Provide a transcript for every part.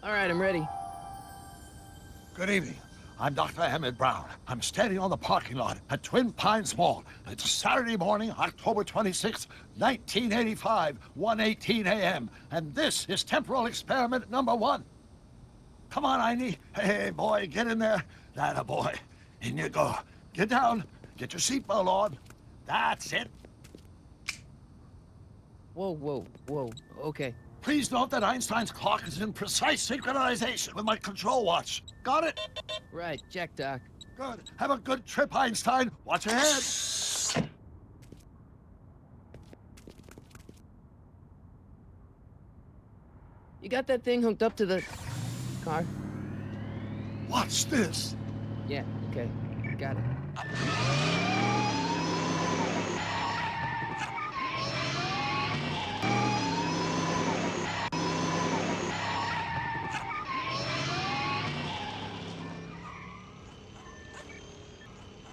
All right, I'm ready. Good evening. I'm Dr. Emmett Brown. I'm standing on the parking lot at Twin Pines Mall. It's Saturday morning, October 26, 1985, 1:18 a.m. And this is temporal experiment number 1. Come on, Einie. Hey, boy, get in there. That a boy. In you go. Get down. Get your seatbelt on. That's it. Whoa. Okay. Please note that Einstein's clock is in precise synchronization with my control watch. Got it? Right, check, Doc. Good. Have a good trip, Einstein. Watch your head. You got that thing hooked up to the car? Watch this. Yeah, okay. Got it.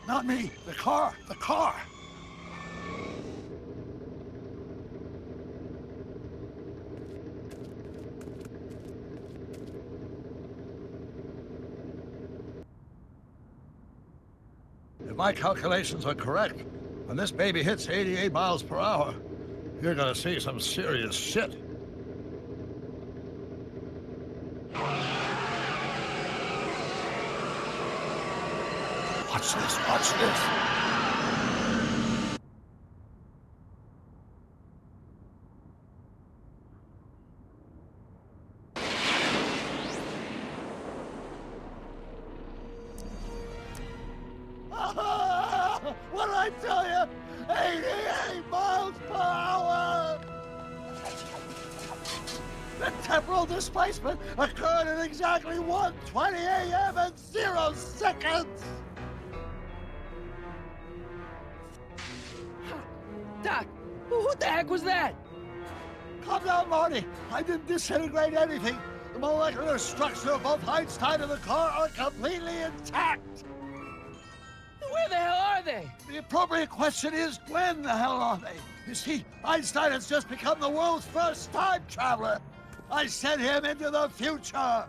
Not me. The car. The car. If my calculations are correct, when this baby hits 88 miles per hour, you're gonna see some serious shit. Watch this, watch this. What did I tell you? 88 miles per hour! The temporal displacement occurred at exactly 1:20 a.m. and 0 seconds! Doc, who the heck was that? Calm down, Marty. I didn't disintegrate anything. The molecular structure of both Einstein and the car are completely intact. Where the hell are they? The appropriate question is, when the hell are they? You see, Einstein has just become the world's first time traveler. I sent him into the future.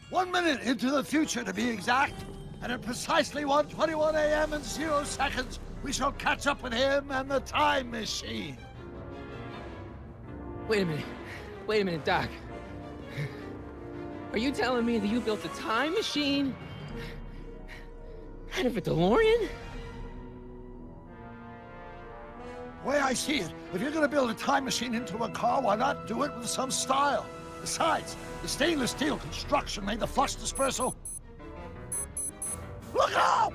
1 minute into the future, to be exact. And at precisely 1:21 a.m. and 0 seconds, we shall catch up with him and the time machine. Wait a minute, Doc. Are you telling me that you built a time machine out of a DeLorean? The way I see it, if you're gonna build a time machine into a car, why not do it with some style? Besides, the stainless steel construction made the flux dispersal. Look out!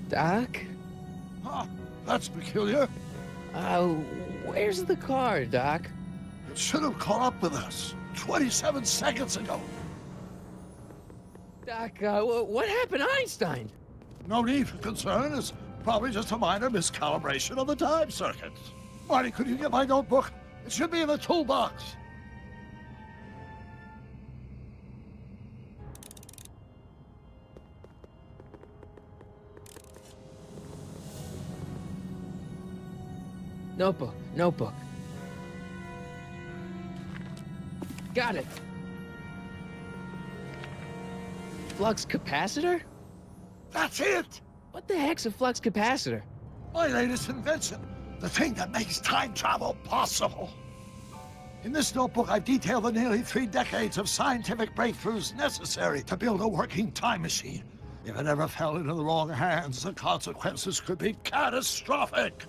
Doc? Huh, that's peculiar. Where's the car, Doc? It should have caught up with us 27 seconds ago. Doc, what happened to Einstein? No need for concern. It's probably just a minor miscalibration of the time circuits. Marty, could you get my notebook? It should be in the toolbox. Notebook. Got it. Flux capacitor? That's it! What the heck's a flux capacitor? My latest invention. The thing that makes time travel possible. In this notebook, I've detailed the nearly 3 decades of scientific breakthroughs necessary to build a working time machine. If it ever fell into the wrong hands, the consequences could be catastrophic.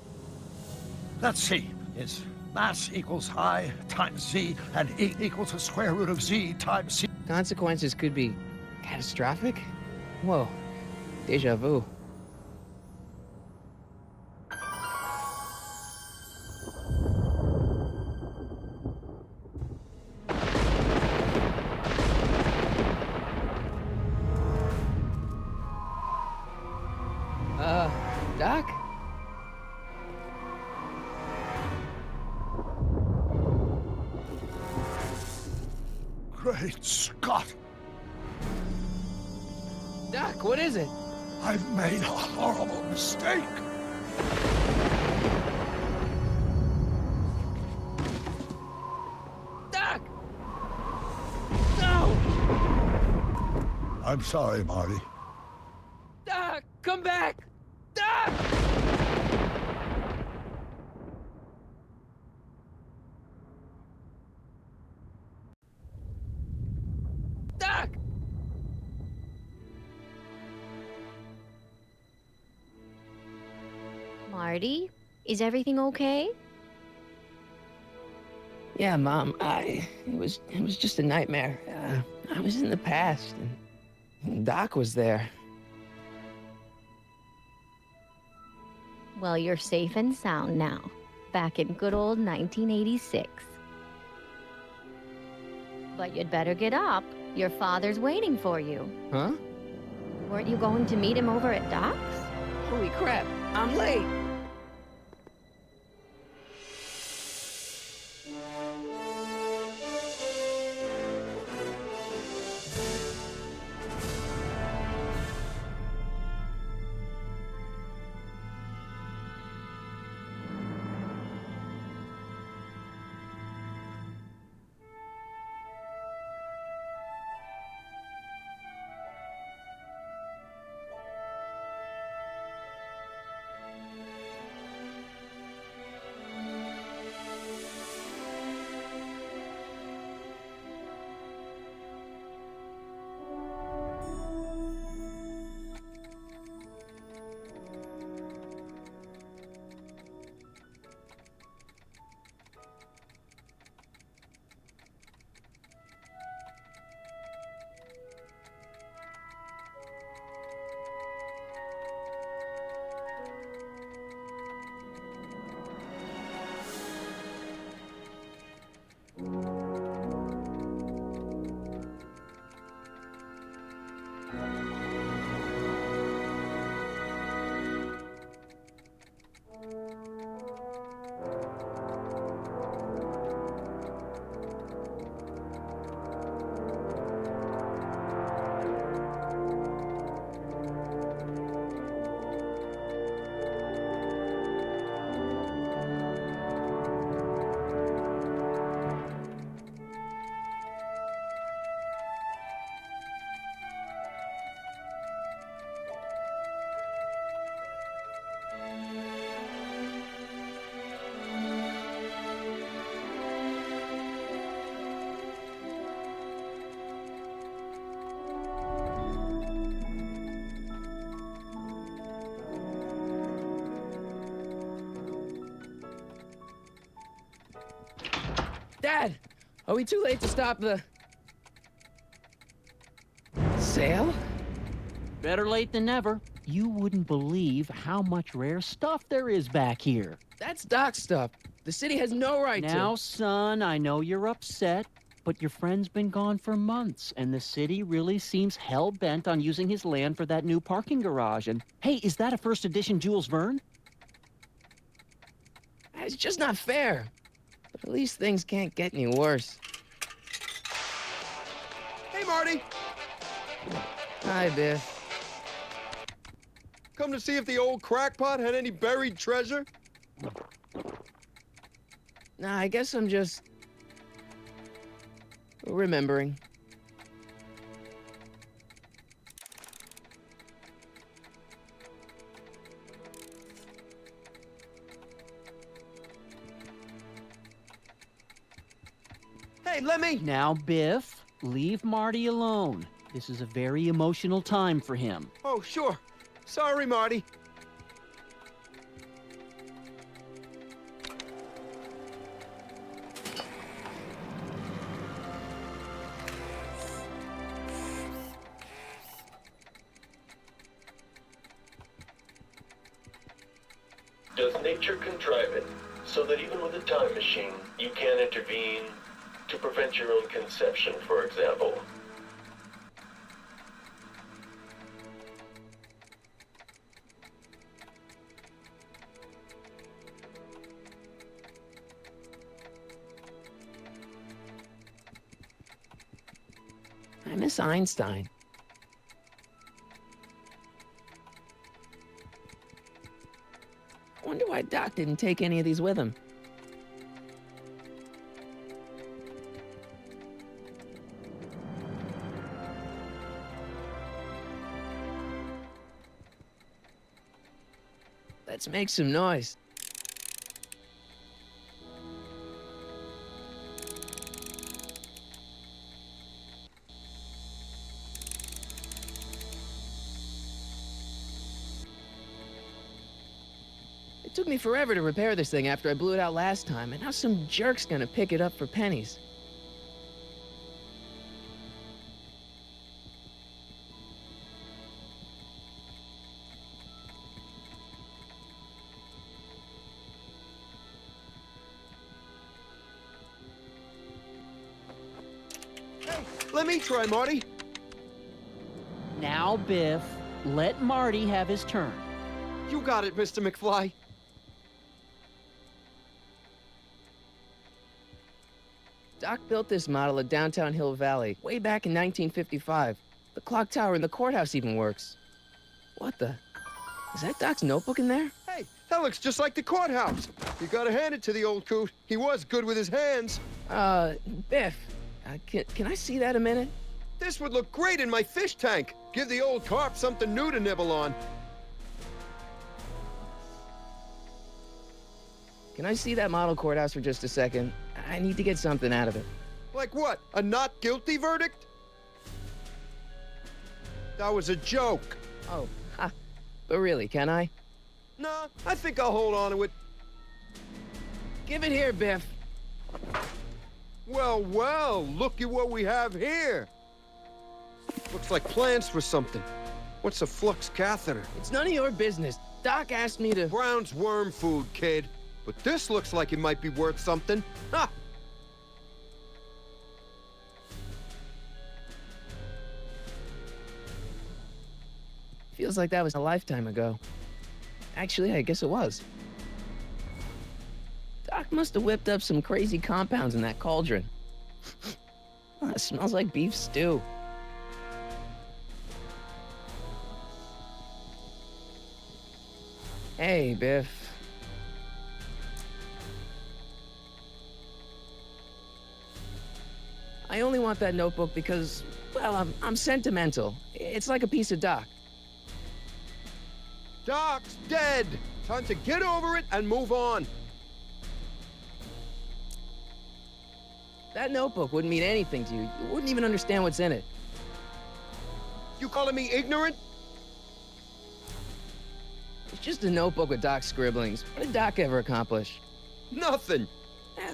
Let's see. It's mass equals I times Z, and E equals the square root of Z times C. Consequences could be catastrophic? Whoa, deja vu. Doc? Great Scott! Doc, what is it? I've made a horrible mistake. Doc! No! I'm sorry, Marty. Doc, come back! Doc! Doc! Marty, is everything okay? Yeah, Mom, it was just a nightmare. I was in the past, and Doc was there. Well, you're safe and sound now, back in good old 1986. But you'd better get up. Your father's waiting for you. Huh? Weren't you going to meet him over at Doc's? Holy crap, I'm late! Dad, are we too late to stop the sale? Better late than never. You wouldn't believe how much rare stuff there is back here. That's Doc stuff. The city has no right Now, to. son, I know you're upset, but your friend's been gone for months, and the city really seems hell-bent on using his land for that new parking garage. And, hey, is that a first edition Jules Verne? It's just not fair. But at least things can't get any worse. Hey, Marty! Hi, Biff. Come to see if the old crackpot had any buried treasure? Nah, I guess I'm just remembering. Hey, let me... Now, Biff, leave Marty alone. This is a very emotional time for him. Oh, sure. Sorry, Marty. Does nature contrive it so that even with a time machine, you can't intervene to prevent your own conception, for example? I miss Einstein. Doc didn't take any of these with him. Let's make some noise. It took me forever to repair this thing after I blew it out last time, and now some jerk's gonna pick it up for pennies. Hey, let me try, Marty. Now, Biff, let Marty have his turn. You got it, Mr. McFly. Doc built this model at downtown Hill Valley way back in 1955. The clock tower in the courthouse even works. What the? Is that Doc's notebook in there? Hey, that looks just like the courthouse. You gotta hand it to the old coot. He was good with his hands. Biff, can I see that a minute? This would look great in my fish tank. Give the old carp something new to nibble on. Can I see that model courthouse for just a second? I need to get something out of it. Like what? A not guilty verdict? That was a joke. Oh, ha. But really, can I? Nah, I think I'll hold on to it. Give it here, Biff. Well, well, look at what we have here. Looks like plans for something. What's a flux catheter? It's none of your business. Doc asked me to... Brown's worm food, kid. But this looks like it might be worth something. Ha! Feels like that was a lifetime ago. Actually, I guess it was. Doc must have whipped up some crazy compounds in that cauldron. It smells like beef stew. Hey, Biff. I only want that notebook because, well, I'm sentimental. It's like a piece of Doc. Doc's dead. Time to get over it and move on. That notebook wouldn't mean anything to you. You wouldn't even understand what's in it. You calling me ignorant? It's just a notebook with Doc's scribblings. What did Doc ever accomplish? Nothing.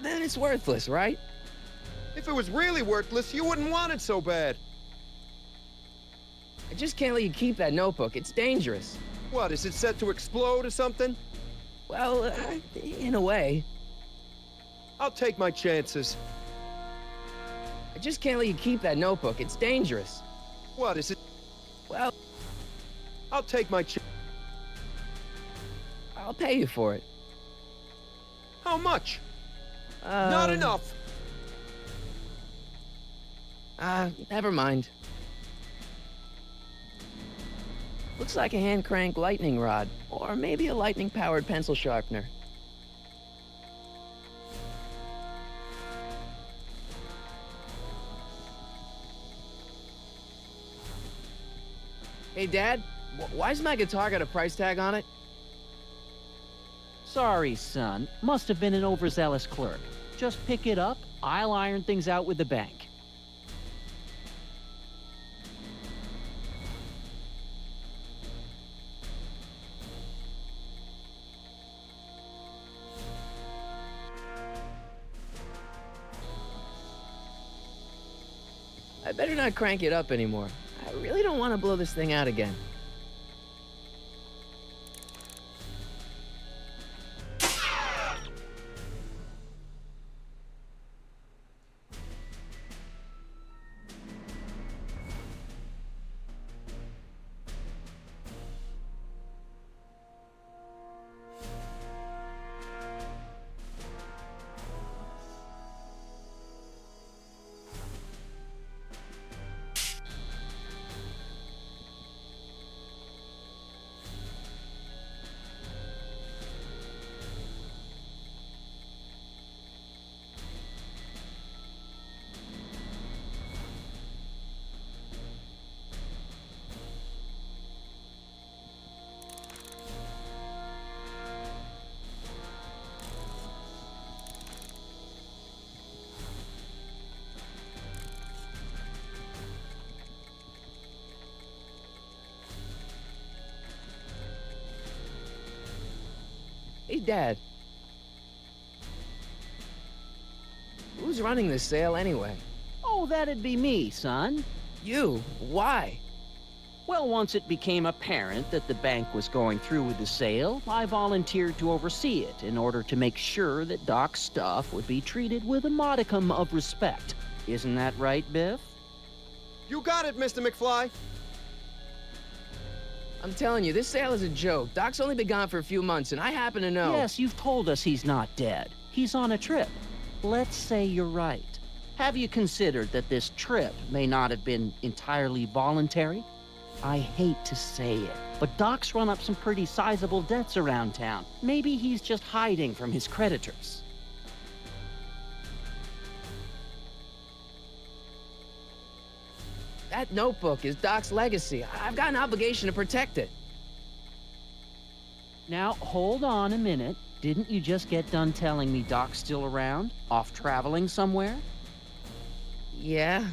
Then it's worthless, right? If it was really worthless, you wouldn't want it so bad. I just can't let you keep that notebook. It's dangerous. What, is it set to explode or something? Well, in a way. I'll take my chances. I just can't let you keep that notebook. It's dangerous. What, is it? Well, I'll take my chances. I'll pay you for it. How much? Not enough. Never mind. Looks like a hand-crank lightning rod, or maybe a lightning-powered pencil sharpener. Hey, Dad, why's my guitar got a price tag on it? Sorry, son. Must have been an overzealous clerk. Just pick it up. I'll iron things out with the bank. I better not crank it up anymore. I really don't want to blow this thing out again. Dad. Who's running this sale anyway? Oh, that'd be me, son. You? Why? Well, once it became apparent that the bank was going through with the sale, I volunteered to oversee it in order to make sure that Doc's stuff would be treated with a modicum of respect. Isn't that right, Biff? You got it, Mr. McFly. I'm telling you, this sale is a joke. Doc's only been gone for a few months, and I happen to know. Yes, you've told us he's not dead. He's on a trip. Let's say you're right. Have you considered that this trip may not have been entirely voluntary? I hate to say it, but Doc's run up some pretty sizable debts around town. Maybe he's just hiding from his creditors. That notebook is Doc's legacy. I've got an obligation to protect it. Now, hold on a minute. Didn't you just get done telling me Doc's still around? Off traveling somewhere? Yeah?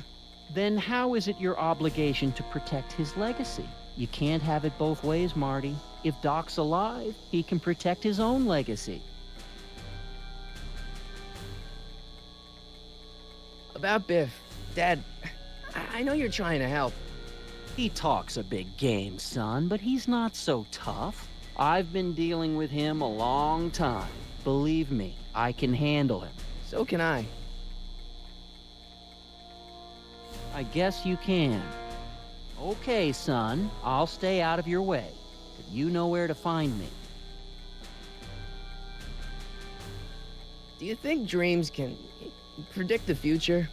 Then how is it your obligation to protect his legacy? You can't have it both ways, Marty. If Doc's alive, he can protect his own legacy. About Biff. Dad, I know you're trying to help. He talks a big game, son, but he's not so tough. I've been dealing with him a long time. Believe me, I can handle him. So can I. I guess you can. Okay, son, I'll stay out of your way, but you know where to find me. Do you think dreams can predict the future?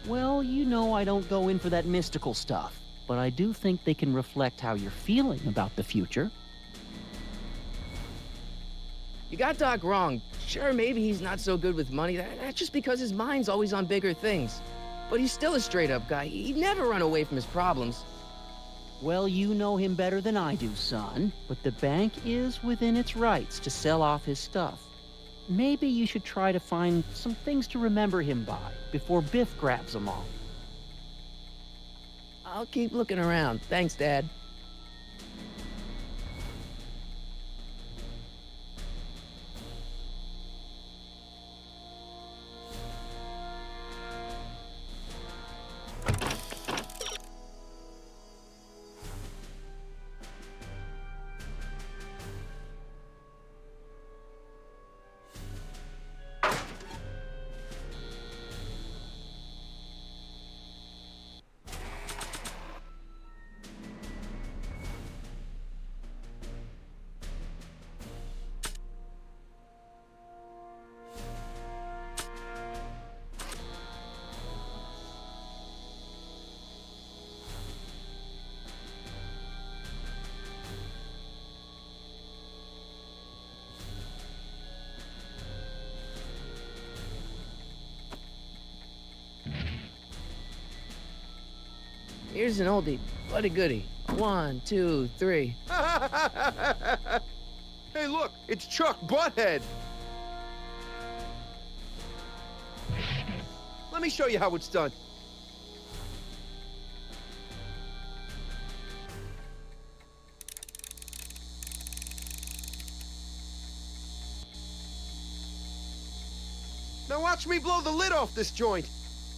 Well, you know I don't go in for that mystical stuff, but I do think they can reflect how you're feeling about the future. You got Doc wrong. Sure, maybe he's not so good with money. That's just because his mind's always on bigger things. But he's still a straight-up guy. He'd never run away from his problems. Well, you know him better than I do, son, but the bank is within its rights to sell off his stuff. Maybe you should try to find some things to remember him by before Biff grabs them all. I'll keep looking around. Thanks, Dad. Here's an oldie, but a goodie. 1, 2, 3. Hey, look, it's Chuck Butthead. Let me show you how it's done. Now watch me blow the lid off this joint.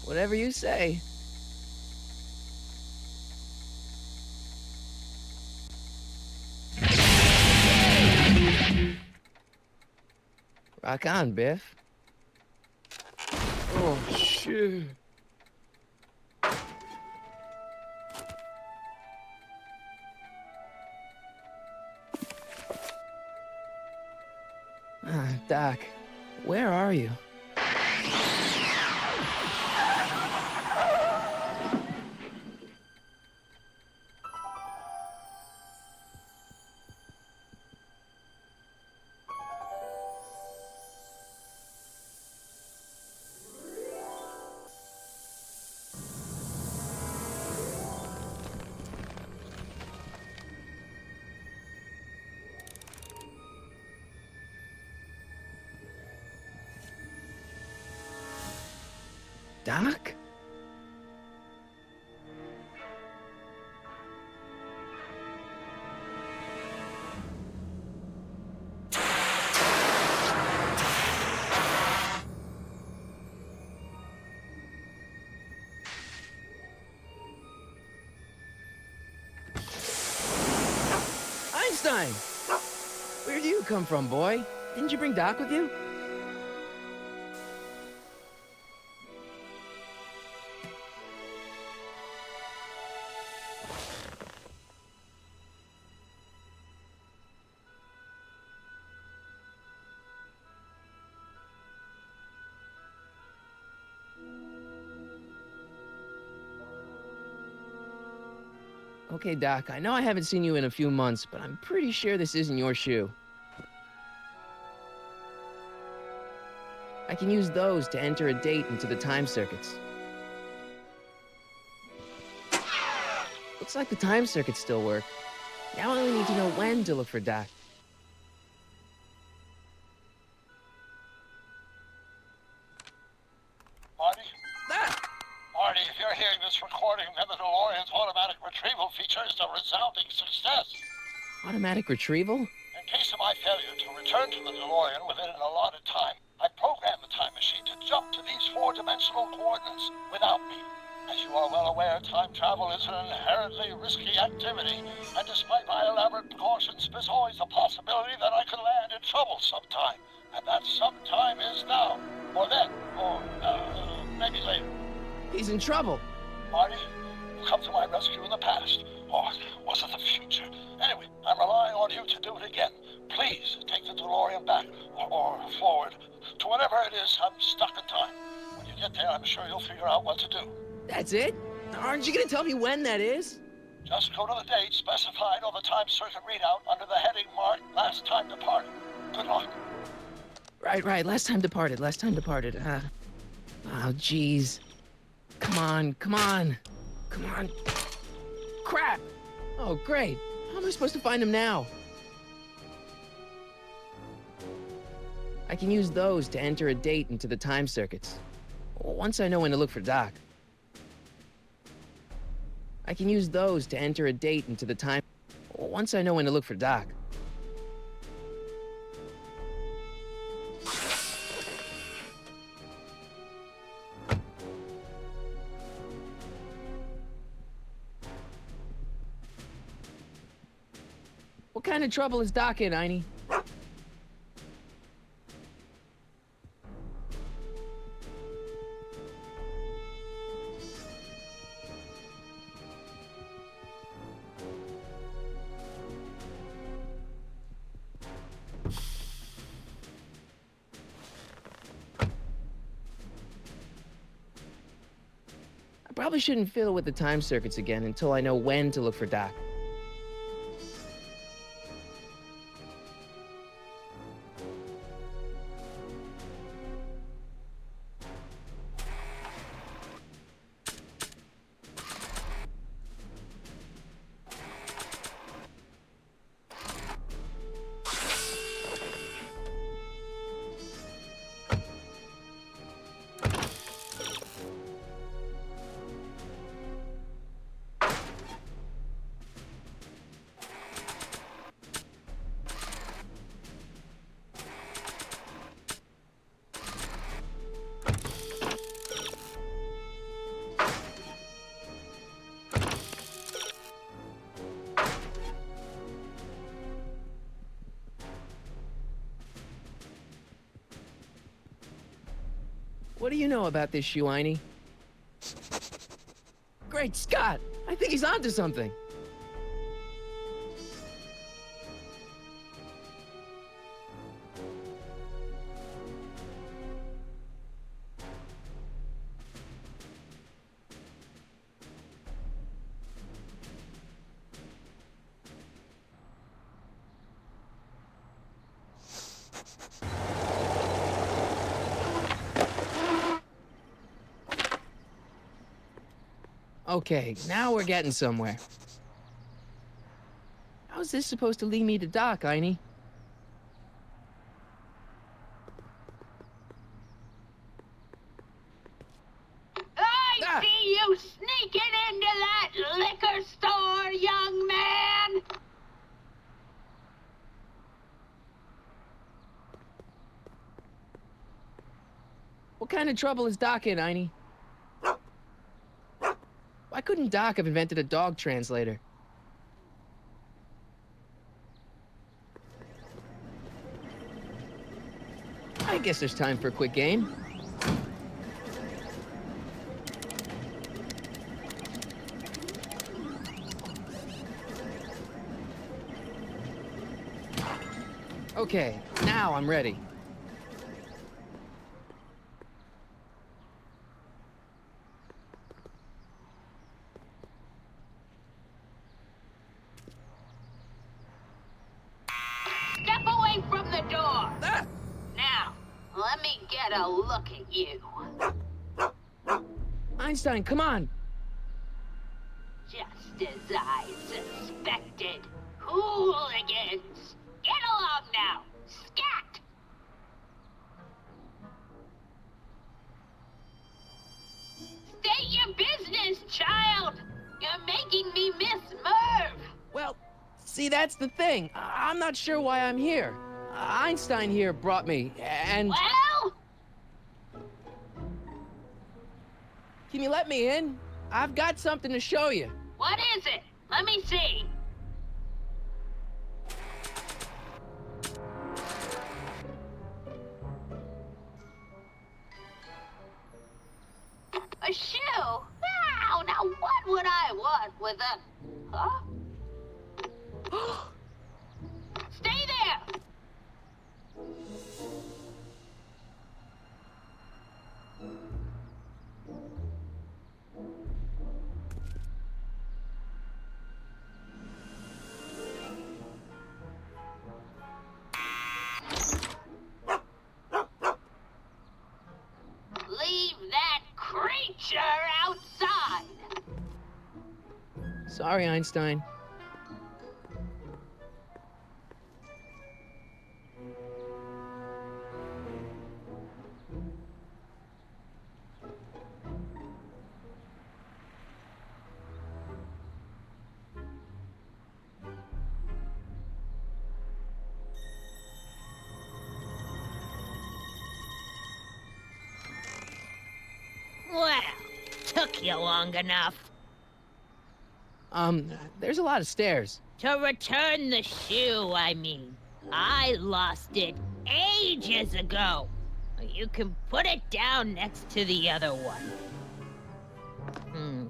Whatever you say. Rock on, Biff. Oh, shit. Doc, where are you? Doc? Einstein! Where do you come from, boy? Didn't you bring Doc with you? Okay, Doc, I know I haven't seen you in a few months, but I'm pretty sure this isn't your shoe. I can use those to enter a date into the time circuits. Looks like the time circuits still work. Now I only need to know when to look for Doc. Marty? Ah! Marty, if you're hearing this recording, then the DeLorean's automatic retrieval feature is a resounding success. Automatic retrieval? In case of my failure to return to the DeLorean within an allotted time, I programmed the time machine to jump to these four-dimensional coordinates without me. As you are well aware, time travel is an inherently risky activity, and despite my elaborate precautions, there's always a possibility that I could land in trouble sometime. And that sometime is now, or then, or maybe later. He's in trouble. Marty, you come to my rescue in the past, or was it the future? Anyway, I'm relying on you to do it again. Please take the DeLorean back, or forward, to whenever it is I'm stuck in time. When you get there, I'm sure you'll figure out what to do. That's it? Aren't you gonna tell me when that is? Just go to the date specified on the time circuit readout under the heading marked Last Time Departed. Good luck. Right. Last time departed. Oh, jeez. Come on. Crap! Oh, great. How am I supposed to find him now? I can use those to enter a date into the time circuits. Once I know when to look for Doc. I can use those to enter a date into the time... Once I know when to look for Doc. What kind of trouble is Doc in, Einie? I probably shouldn't fiddle with the time circuits again until I know when to look for Doc. What do you know about this shoe, Einie? Great Scott! I think he's onto something. Okay, now we're getting somewhere. How's this supposed to lead me to Doc, Einie? I see you sneaking into that liquor store, young man! What kind of trouble is Doc in, Einie? Why couldn't Doc have invented a dog translator? guess there's time for a quick game. Okay, now I'm ready. Step away from the door. Now, let me get a look at you. Einstein, come on! Just as I suspected. Hooligans! Get along now! Scat! State your business, child! You're making me miss Merv! Well, see, that's the thing. I'm not sure why I'm here. Einstein here brought me, and... Well? Can you let me in? I've got something to show you. What is it? Let me see. A shoe? Wow, now what would I want with a... Huh? Stay there! Leave that creature outside! Sorry, Einstein. Well, took you long enough. There's a lot of stairs. To return the shoe, I mean. I lost it ages ago. You can put it down next to the other one.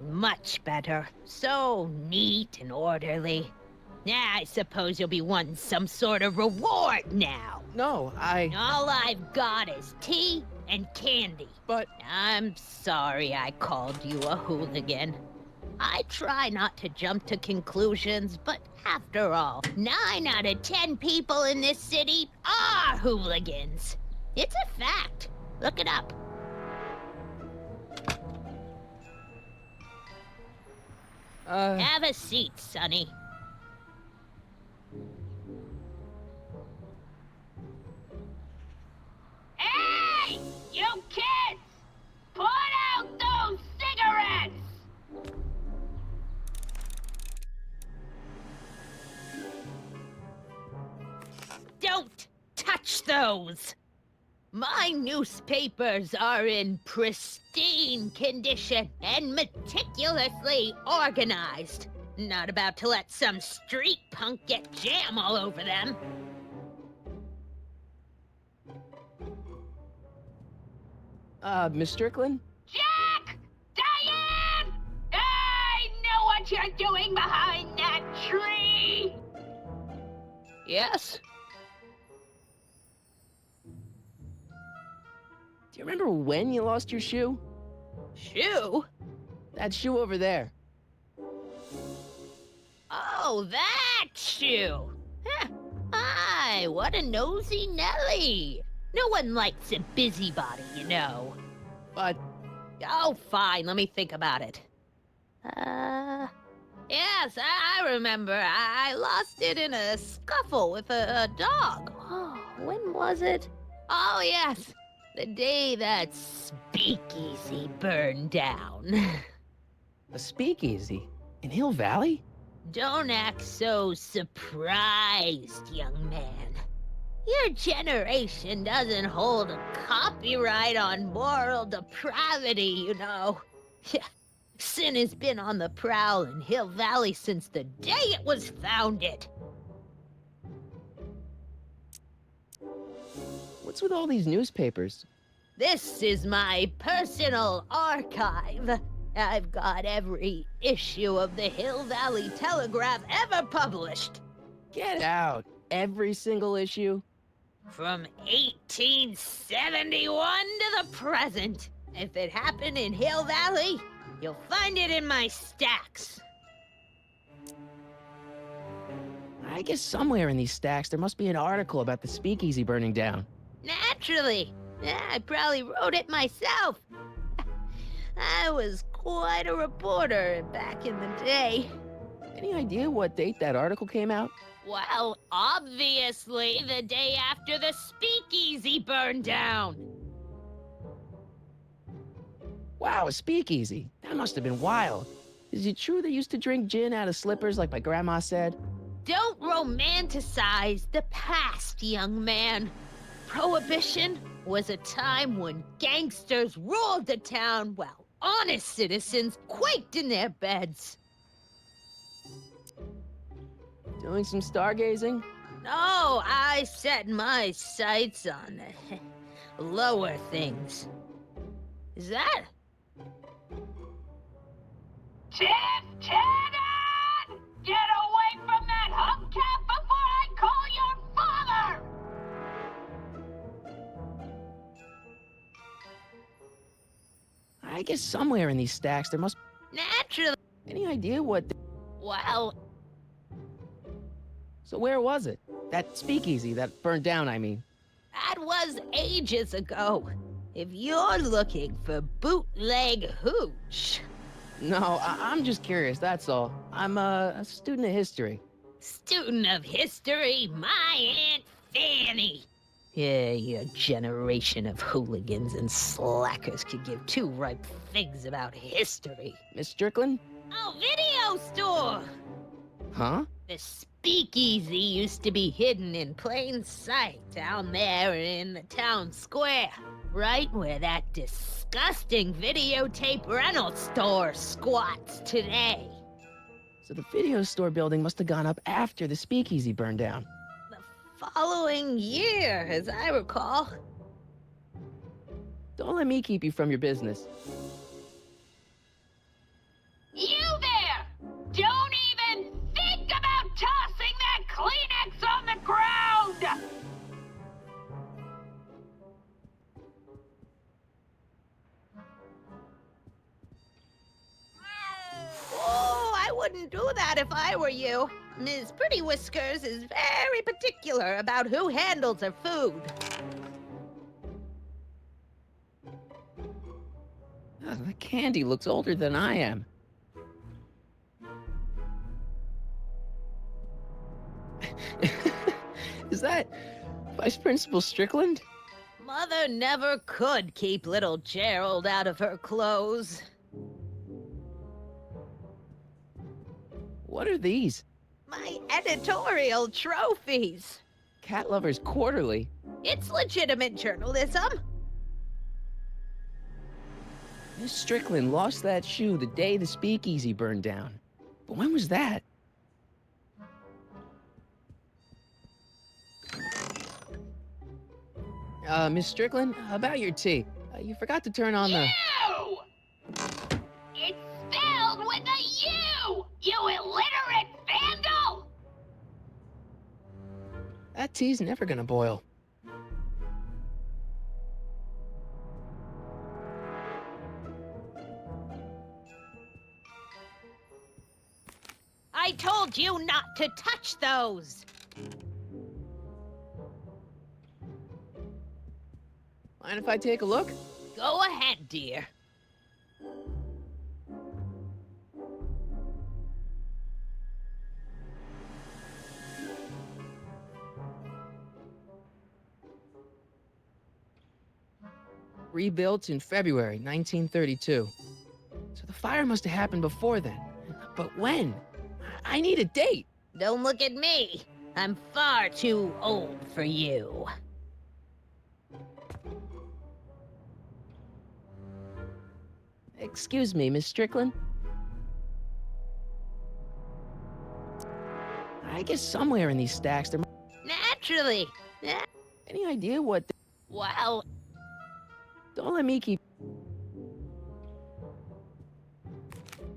Much better. So neat and orderly. Yeah, I suppose you'll be wanting some sort of reward now. No, All I've got is tea and candy. But... I'm sorry I called you a hooligan. I try not to jump to conclusions, but after all, 9 out of 10 people in this city are hooligans. It's a fact. Look it up. Have a seat, Sonny. Hey! You kids! Put out those cigarettes! Don't touch those! My newspapers are in pristine condition and meticulously organized. Not about to let some street punk get jam all over them. Miss Strickland? Jack! Diane! I know what you're doing behind that tree! Yes? Do you remember when you lost your shoe? Shoe? That shoe over there. Oh, that shoe! Huh. Hi, what a nosy Nelly! No one likes a busybody, you know. But... Oh, fine, let me think about it. Yes, I remember. I lost it in a scuffle with a dog. Oh, when was it? Oh, yes, the day that speakeasy burned down. a speakeasy? In Hill Valley? Don't act so surprised, young man. Your generation doesn't hold a copyright on moral depravity, you know. Sin has been on the prowl in Hill Valley since the day it was founded. What's with all these newspapers? This is my personal archive. I've got every issue of the Hill Valley Telegraph ever published. Get out. Every single issue? From 1871 to the present. If it happened in Hill Valley, you'll find it in my stacks. I guess somewhere in these stacks there must be an article about the speakeasy burning down. Naturally. Yeah, I probably wrote it myself. I was quite a reporter back in the day. Any idea what date that article came out? Well, obviously the day after the speakeasy burned down. Wow, a speakeasy. That must have been wild. Is it true they used to drink gin out of slippers like my grandma said? Don't romanticize the past, young man. Prohibition was a time when gangsters ruled the town while honest citizens quaked in their beds. Doing some stargazing? No, I set my sights on lower things. Is that? Tenant! Get away from that hubcap before I call your father! I guess somewhere in these stacks there must... Naturally. Any idea what... Well, So where was it? That speakeasy that burned down, I mean. that was ages ago. If you're looking for bootleg hooch. No, I'm just curious, that's all. I'm a student of history. Student of history, my Aunt Fanny. Yeah, your generation of hooligans and slackers could give two ripe figs about history. Miss Strickland? Oh, video store! Huh? The speakeasy used to be hidden in plain sight down there in the town square. Right where that disgusting videotape rental store squats today. So the video store building must have gone up after the speakeasy burned down. The following year, as I recall. Don't let me keep you from your business. You there! Don't even think about tossing that Kleenex on the ground! Oh, I wouldn't do that if I were you. Ms. Pretty Whiskers is very particular about who handles her food. The candy looks older than I am. Is that Vice Principal Strickland? Mother never could keep little Gerald out of her clothes. What are these? My editorial trophies. Cat Lovers Quarterly. It's legitimate journalism. Miss Strickland lost that shoe the day the speakeasy burned down. But when was that? Miss Strickland, about your tea. You forgot to turn on the... You! It's spelled with a U! You illiterate vandal! That tea's never gonna boil. I told you not to touch those. Mind if I take a look? Go ahead, dear. Rebuilt in February 1932. So the fire must have happened before then. But when? I need a date. Don't look at me. I'm far too old for you. Excuse me, Miss Strickland? I guess somewhere in these stacks there... Naturally. Any idea what... Well, Don't let me keep...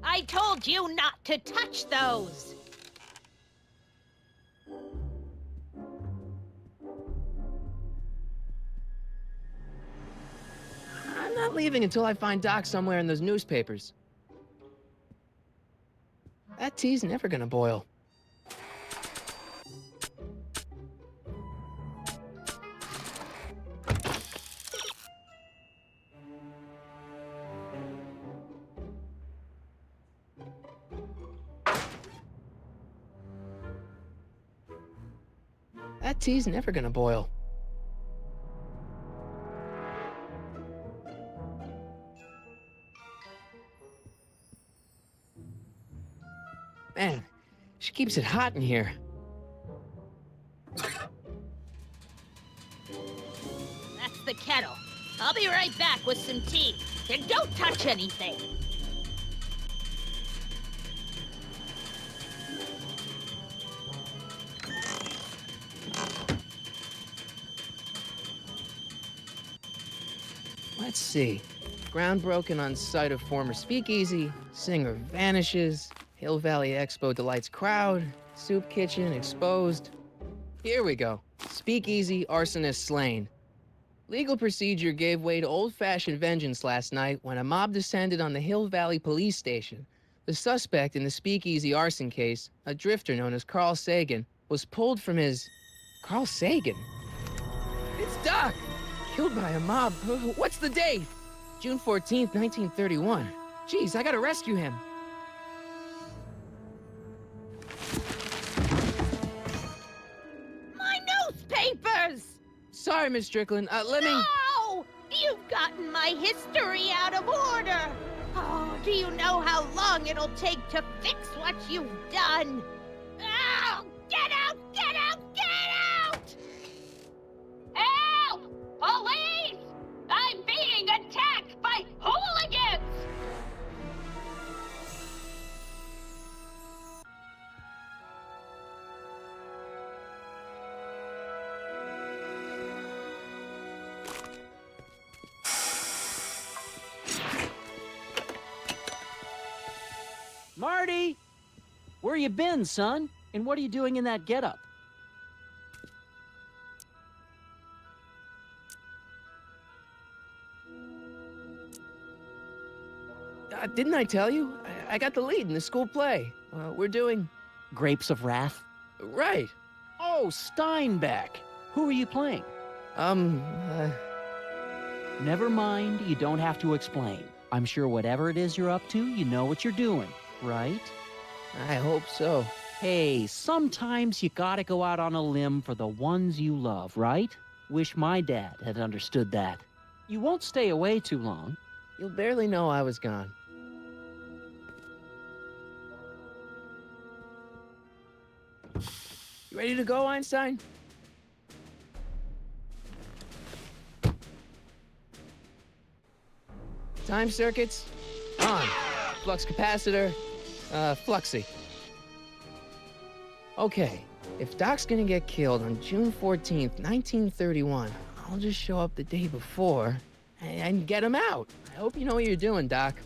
I told you not to touch those. I'm not leaving until I find Doc somewhere in those newspapers. That tea's never gonna boil. That tea's never gonna boil. Man, she keeps it hot in here. That's the kettle. I'll be right back with some tea. And don't touch anything. Let's see. Ground broken on site of former speakeasy. Singer vanishes. Hill Valley Expo delights crowd. Soup kitchen exposed. Here we go. Speakeasy arsonist slain. Legal procedure gave way to old-fashioned vengeance last night when a mob descended on the Hill Valley Police Station. The suspect in the speakeasy arson case, a drifter known as Carl Sagan, was pulled from his... Carl Sagan? It's Doc! Killed by a mob. What's the date? June 14th, 1931. Jeez, I gotta rescue him. My newspapers! Sorry, Miss Strickland. Let me... No! You've gotten my history out of order! Oh, do you know how long it'll take to fix what you've done? Oh, get out! Get out! Get out! Help! Police! I'm being attacked by hooligans! Marty! Where you been, son? And what are you doing in that getup? Didn't I tell you? I got the lead in the school play. We're doing... Grapes of Wrath? Right. Oh, Steinbeck! Who are you playing? Never mind, you don't have to explain. I'm sure whatever it is you're up to, you know what you're doing, right? I hope so. Hey, sometimes you gotta go out on a limb for the ones you love, right? Wish my dad had understood that. You won't stay away too long. You'll barely know I was gone. You ready to go, Einstein? Time circuits, on. Flux capacitor, fluxy. Okay, if Doc's gonna get killed on June 14th, 1931, I'll just show up the day before and get him out. I hope you know what you're doing, Doc.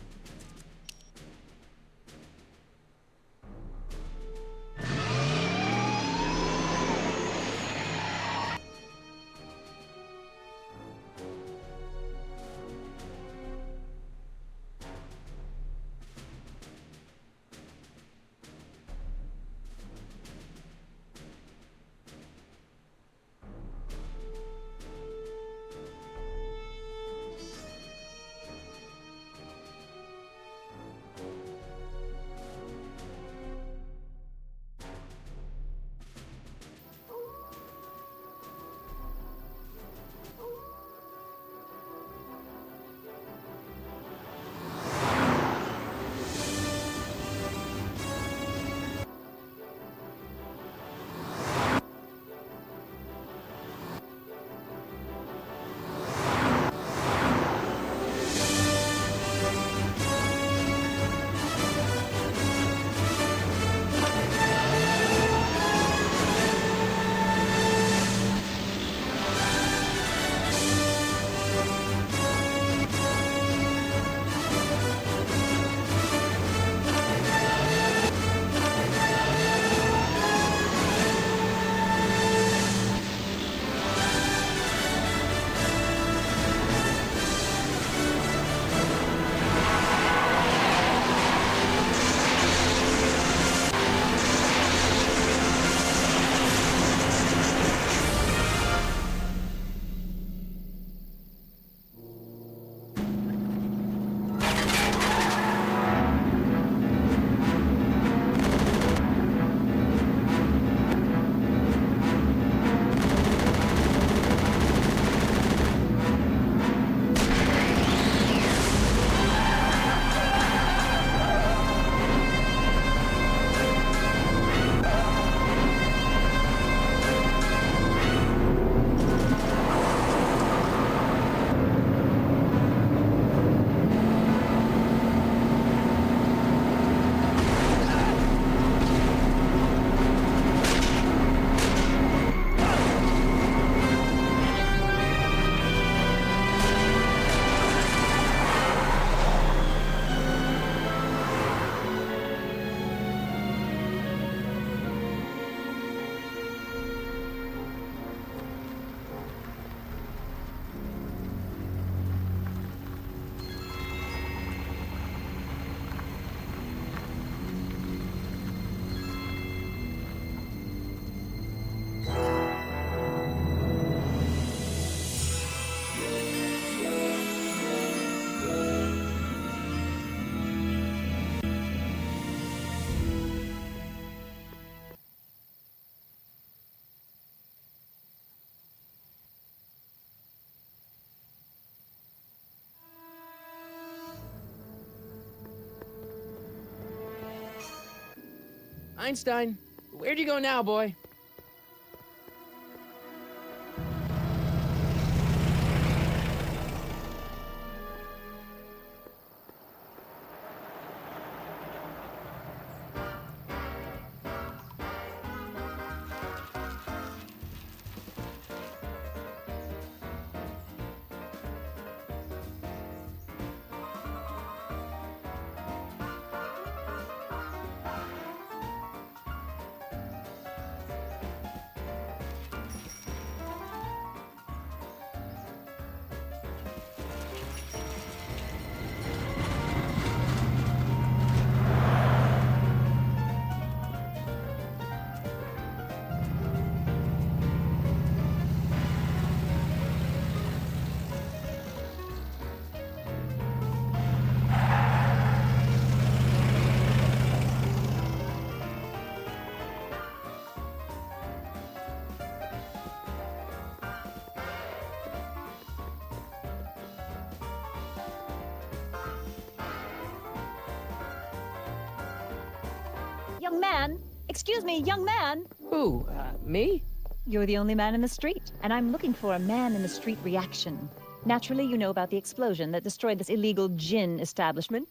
Einstein, where'd you go now, boy? Young man! Excuse me, young man! Who, me? You're the only man in the street, and I'm looking for a man-in-the-street reaction. Naturally, you know about the explosion that destroyed this illegal gin establishment.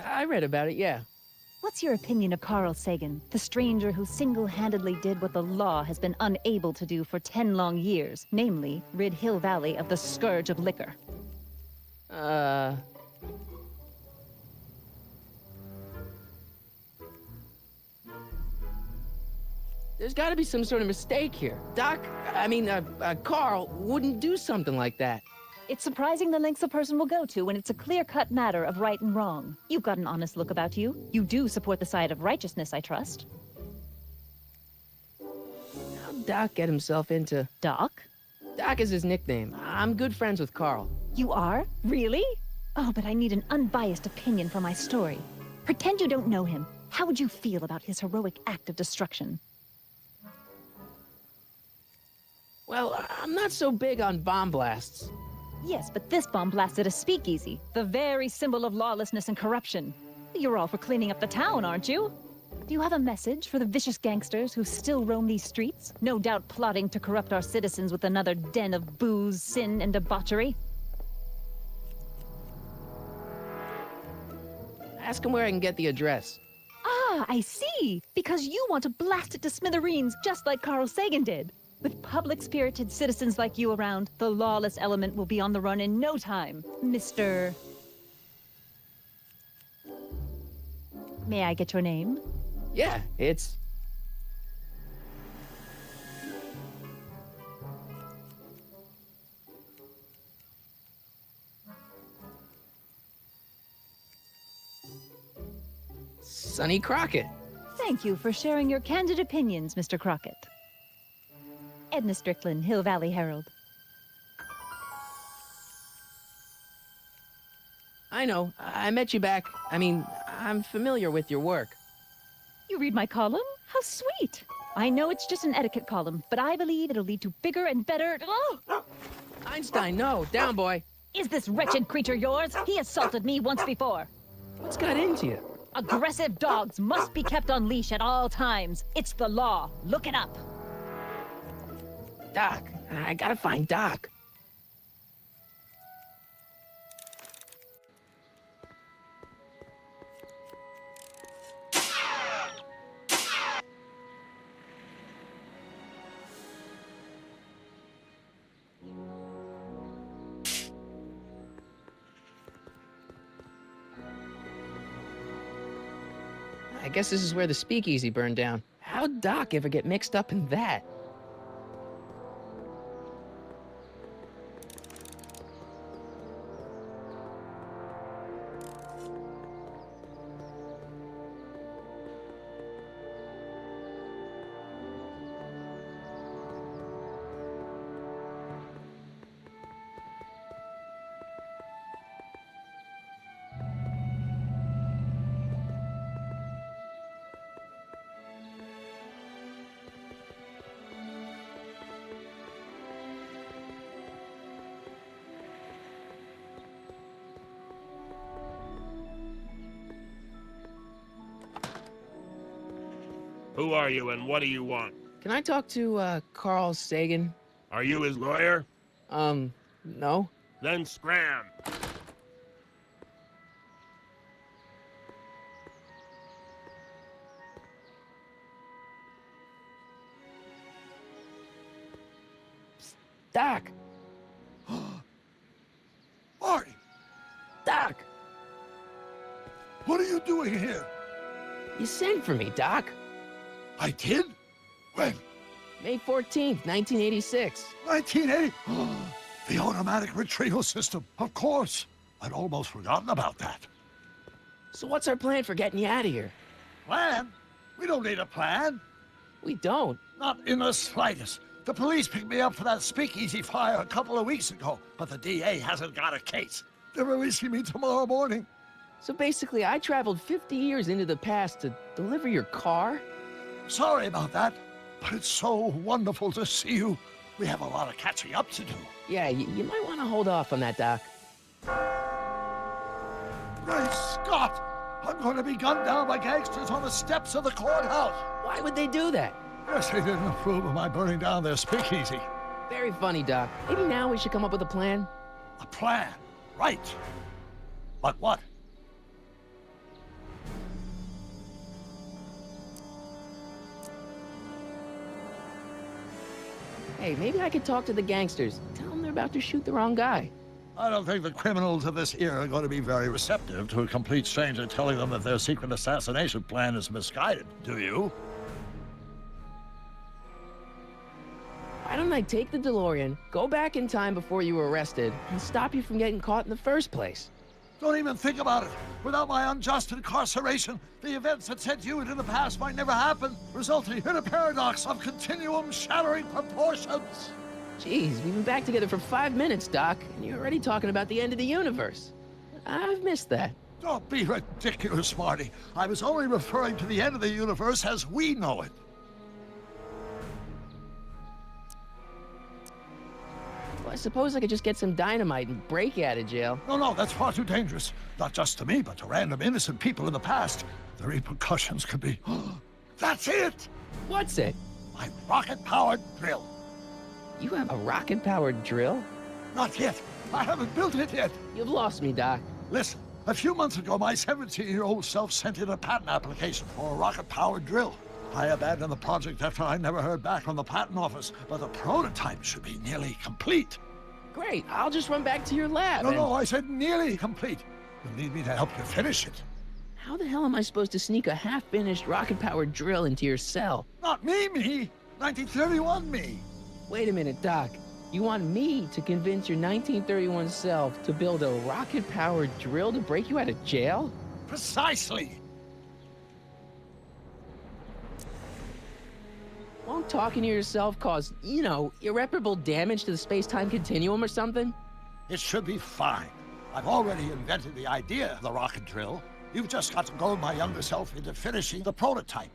I read about it, yeah. What's your opinion of Carl Sagan, the stranger who single-handedly did what the law has been unable to do for 10 long years, namely, rid Hill Valley of the scourge of liquor? There's gotta be some sort of mistake here. Carl wouldn't do something like that. It's surprising the lengths a person will go to when it's a clear-cut matter of right and wrong. You've got an honest look about you. You do support the side of righteousness, I trust. How'd Doc get himself into... Doc? Doc is his nickname. I'm good friends with Carl. You are? Really? Oh, but I need an unbiased opinion for my story. Pretend you don't know him. How would you feel about his heroic act of destruction? Well, I'm not so big on bomb blasts. Yes, but this bomb blasted a speakeasy, the very symbol of lawlessness and corruption. You're all for cleaning up the town, aren't you? Do you have a message for the vicious gangsters who still roam these streets, no doubt plotting to corrupt our citizens with another den of booze, sin, and debauchery? Ask him where I can get the address. Ah, I see! Because you want to blast it to smithereens, just like Carl Sagan did. With public-spirited citizens like you around, the lawless element will be on the run in no time, Mr. May I get your name? Yeah, it's... Sonny Crockett. Thank you for sharing your candid opinions, Mr. Crockett. Edna Strickland, Hill Valley Herald. I know. I met you back. I'm familiar with your work. You read my column? How sweet! I know it's just an etiquette column, but I believe it'll lead to bigger and better... Oh! Einstein, no. Down, boy. Is this wretched creature yours? He assaulted me once before. What's got into you? Aggressive dogs must be kept on leash at all times. It's the law. Look it up. Doc. I gotta find Doc. I guess this is where the speakeasy burned down. How'd Doc ever get mixed up in that? Who are you and what do you want? Can I talk to, Carl Sagan? Are you his lawyer? No. Then scram. Doc! Marty, Doc! what are you doing here? You sent for me, Doc. I did? When? May 14th, 1986. 1980? The automatic retrieval system, of course. I'd almost forgotten about that. So what's our plan for getting you out of here? Plan? We don't need a plan. We don't. Not in the slightest. The police picked me up for that speakeasy fire a couple of weeks ago, but the DA hasn't got a case. They're releasing me tomorrow morning. So basically, I traveled 50 years into the past to deliver your car? Sorry about that, but it's so wonderful to see you. We have a lot of catching up to do. Yeah, you might want to hold off on that, Doc. Great Scott! I'm going to be gunned down by gangsters on the steps of the courthouse. Why would they do that? Guess they didn't approve of my burning down their speakeasy. Very funny, Doc. Maybe now we should come up with a plan? A plan? Right. But what? Hey, maybe I could talk to the gangsters. Tell them they're about to shoot the wrong guy. I don't think the criminals of this era are going to be very receptive to a complete stranger telling them that their secret assassination plan is misguided, do you? Why don't I take the DeLorean, go back in time before you were arrested, and stop you from getting caught in the first place? Don't even think about it. Without my unjust incarceration, the events that sent you into the past might never happen, resulting in a paradox of continuum-shattering proportions. Jeez, we've been back together for 5 minutes, Doc, and you're already talking about the end of the universe. I've missed that. Don't be ridiculous, Marty. I was only referring to the end of the universe as we know it. Well, I suppose I could just get some dynamite and break you out of jail. No, that's far too dangerous. Not just to me, but to random innocent people in the past. The repercussions could be... That's it! What's it? My rocket-powered drill. You have a rocket-powered drill? Not yet. I haven't built it yet. You've lost me, Doc. Listen, a few months ago, my 17-year-old self sent in a patent application for a rocket-powered drill. I abandoned the project after I never heard back from the patent office, but the prototype should be nearly complete. Great, I'll just run back to your lab. No, I said nearly complete. You'll need me to help you finish it. How the hell am I supposed to sneak a half-finished rocket-powered drill into your cell? Not me. 1931 me. Wait a minute, Doc. You want me to convince your 1931 self to build a rocket-powered drill to break you out of jail? Precisely. Won't talking to yourself cause, irreparable damage to the space-time continuum or something? It should be fine. I've already invented the idea of the rocket drill. You've just got to goad my younger self into finishing the prototype.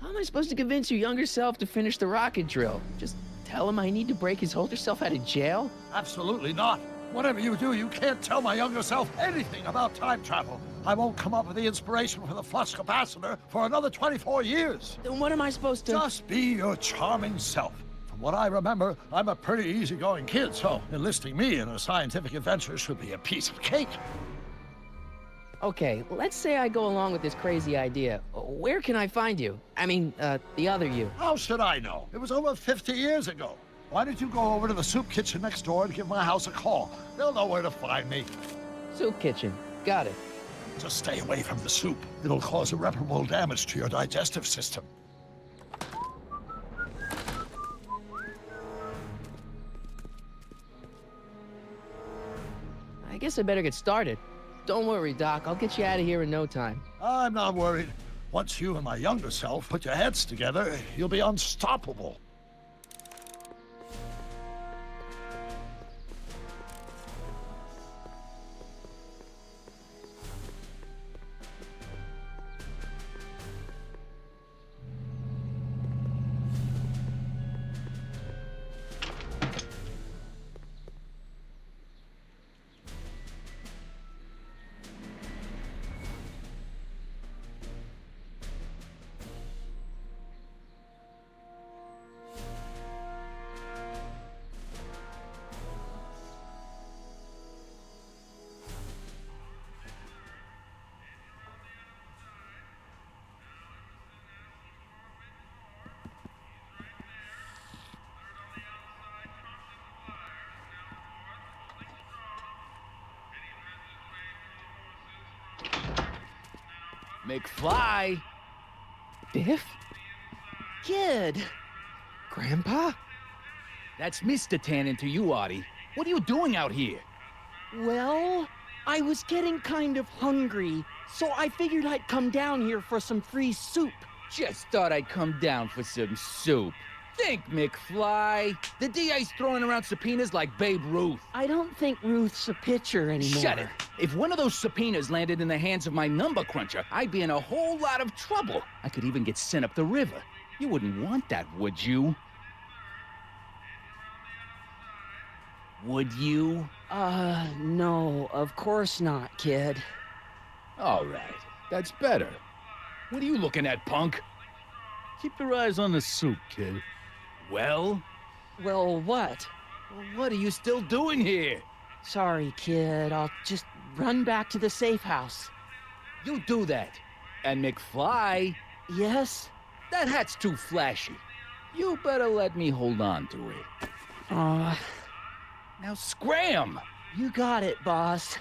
How am I supposed to convince your younger self to finish the rocket drill? Just tell him I need to break his older self out of jail? Absolutely not. Whatever you do, you can't tell my younger self anything about time travel. I won't come up with the inspiration for the flux capacitor for another 24 years. Then what am I supposed to... Just be your charming self. From what I remember, I'm a pretty easygoing kid, so enlisting me in a scientific adventure should be a piece of cake. Okay, let's say I go along with this crazy idea. Where can I find you? I mean, the other you. How should I know? It was over 50 years ago. Why don't you go over to the soup kitchen next door and give my house a call? They'll know where to find me. Soup kitchen. Got it. Just stay away from the soup. It'll cause irreparable damage to your digestive system. I guess I better get started. Don't worry, Doc. I'll get you out of here in no time. I'm not worried. Once you and my younger self put your heads together, you'll be unstoppable. McFly! Biff? Kid! Grandpa? That's Mr. Tannen to you, Artie. What are you doing out here? Well, I was getting kind of hungry, so I figured I'd come down here for some free soup. Just thought I'd come down for some soup. Think, McFly. The DA's throwing around subpoenas like Babe Ruth. I don't think Ruth's a pitcher anymore. Shut it. If one of those subpoenas landed in the hands of my number cruncher, I'd be in a whole lot of trouble. I could even get sent up the river. You wouldn't want that, would you? Would you? No, of course not, kid. All right. That's better. What are you looking at, punk? Keep your eyes on the soup, kid. Well? Well, what? What are you still doing here? Sorry, kid. I'll just run back to the safe house. You do that. And McFly, Yes? that hat's too flashy. You better let me hold on to it. Now scram! You got it, boss.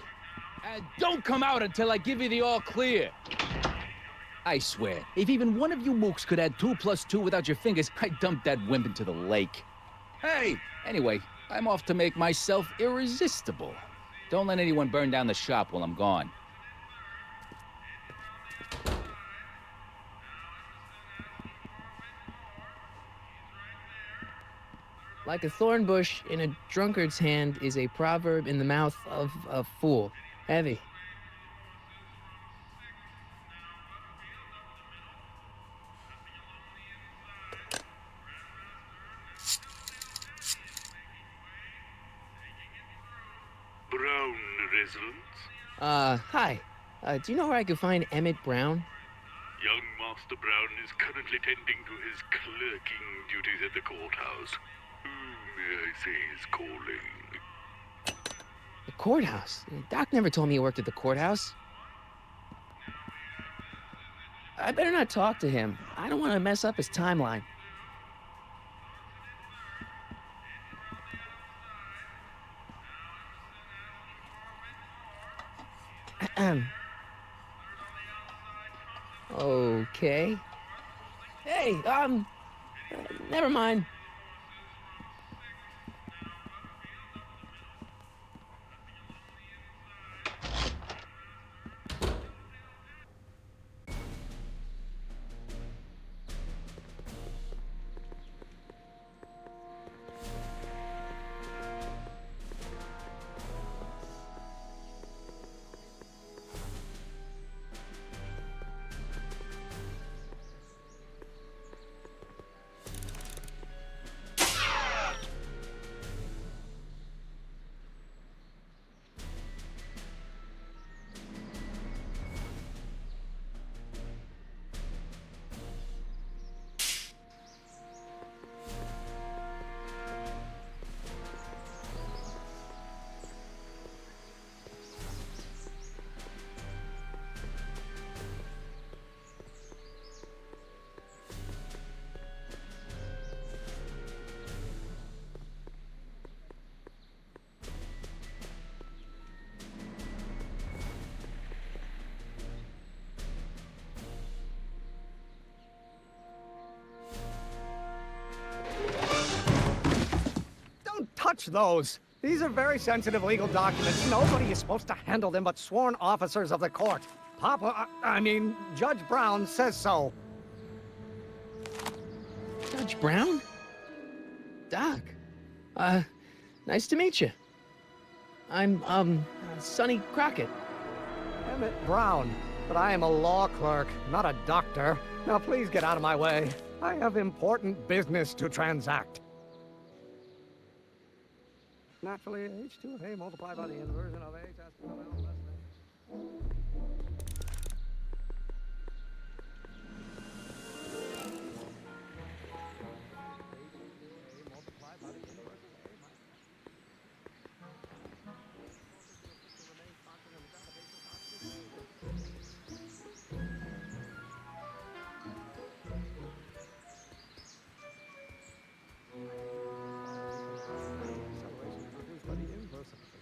And don't come out until I give you the all clear. I swear, if even one of you mooks could add 2 + 2 without your fingers, I'd dump that wimp into the lake. Hey! Anyway, I'm off to make myself irresistible. Don't let anyone burn down the shop while I'm gone. Like a thorn bush in a drunkard's hand is a proverb in the mouth of a fool. Heavy. Brown residence? Hi. Do you know where I could find Emmett Brown? Young Master Brown is currently tending to his clerking duties at the courthouse. Who may I say is calling? The courthouse? Doc never told me he worked at the courthouse. I better not talk to him. I don't want to mess up his timeline. Okay. Hey, never mind. Touch those. These are very sensitive legal documents. Nobody is supposed to handle them but sworn officers of the court. Judge Brown says so. Judge Brown? Doc. Nice to meet you. I'm, Sonny Crockett. Emmett Brown. But I am a law clerk, not a doctor. Now please get out of my way. I have important business to transact. Naturally, H2 of A multiplied by the inversion of H has to come out less than...